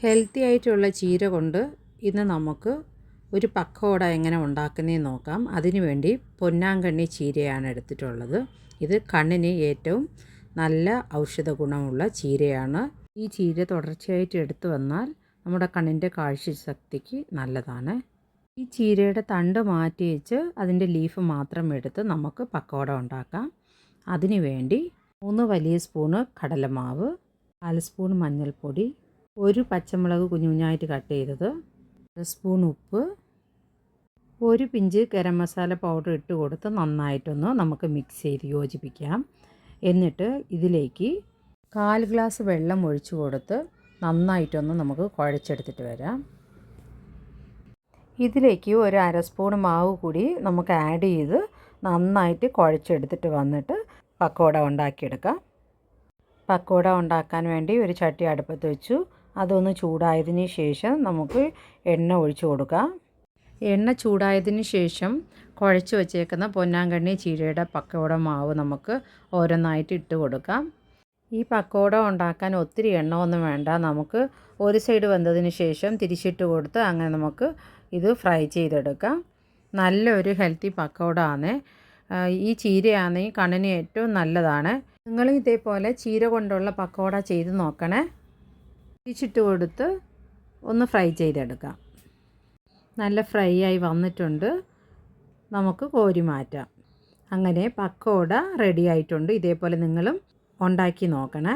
Healthy ആയിട്ടുള്ള ചീര കൊണ്ട് ഇന്ന് നമുക്ക് ഒരു പക്കോട എങ്ങനെ ഉണ്ടാക്കുന്നതെന്ന് നോക്കാം. അതിനു വേണ്ടി പൊന്നാങ്കണ്ണി ചീരയാണ് എടുത്തിട്ടുള്ളത്. ഇത് കണ്ണിന് ഏറ്റവും നല്ല ഔഷധ ഗുണമുള്ള ചീരയാണ്. ഈ ചീര തുടർച്ചയായിട്ട് എടുത്തു വന്നാൽ നമ്മുടെ കണ്ണിൻ്റെ കാഴ്ചശക്തിക്ക് നല്ലതാണ്. ഈ ചീരയുടെ തണ്ട് മാറ്റി വെച്ച് അതിൻ്റെ ലീഫ് മാത്രം എടുത്ത് നമുക്ക് പക്കോട ഉണ്ടാക്കാം. അതിനു വേണ്ടി 3 വലിയ സ്പൂണ് കടലമാവ്, 4 സ്പൂൺ മഞ്ഞൾപ്പൊടി, 1 പച്ചമുളക് കുഞ്ഞു കുഞ്ഞായിട്ട് കട്ട് ചെയ്തത്, 1 സ്പൂൺ ഉപ്പ്, 1 പിഞ്ച് ഗരം മസാല പൗഡർ ഇട്ട് കൊടുത്ത് നന്നായിട്ടൊന്ന് നമുക്ക് മിക്സ് ചെയ്ത് യോജിപ്പിക്കാം. എന്നിട്ട് ഇതിലേക്ക് 1/4 ഗ്ലാസ് വെള്ളം ഒഴിച്ചു കൊടുത്ത് നന്നായിട്ടൊന്ന് നമുക്ക് കുഴച്ചെടുത്തിട്ട് വരാം. ഇതിലേക്ക് 1/2 സ്പൂൺ മാവ് കൂടി നമുക്ക് ആഡ് ചെയ്ത് നന്നായിട്ട് കുഴച്ചെടുത്തിട്ട് വന്നിട്ട് പക്കോട ഉണ്ടാക്കിയെടുക്കാം. പക്കോട ഉണ്ടാക്കാൻ വേണ്ടി ഒരു ചട്ടി അടുപ്പത്ത് വെച്ചു. അതൊന്ന് ചൂടായതിന് ശേഷം നമുക്ക് എണ്ണ ഒഴിച്ചു കൊടുക്കാം. എണ്ണ ചൂടായതിന് ശേഷം കുഴച്ച് വച്ചേക്കുന്ന പൊന്നാങ്കണ്ണി ചീരയുടെ പക്കോട മാവ് നമുക്ക് ഓരോന്നായിട്ട് ഇട്ട് കൊടുക്കാം. ഈ പക്കോട ഉണ്ടാക്കാൻ ഒത്തിരി എണ്ണ ഒന്നും വേണ്ട. നമുക്ക് ഒരു സൈഡ് വെന്തതിന് ശേഷം തിരിച്ചിട്ട് കൊടുത്ത് അങ്ങനെ നമുക്ക് ഇത് ഫ്രൈ ചെയ്തെടുക്കാം. നല്ലൊരു ഹെൽത്തി പക്കോട ആണ്. ഈ ചീരയാണെങ്കിൽ കണ്ണിന് ഏറ്റവും നല്ലതാണ്. നിങ്ങൾ ഇതേപോലെ ചീര കൊണ്ടുള്ള പക്കോട ചെയ്ത് നോക്കണേ. തിരിച്ചിട്ട് കൊടുത്ത് ഒന്ന് ഫ്രൈ ചെയ്തെടുക്കാം. നല്ല ഫ്രൈ ആയി വന്നിട്ടുണ്ട്. നമുക്ക് കോരി മാറ്റാം. അങ്ങനെ പക്കോട റെഡി ആയിട്ടുണ്ട്. ഇതേപോലെ നിങ്ങളും ഉണ്ടാക്കി നോക്കണേ.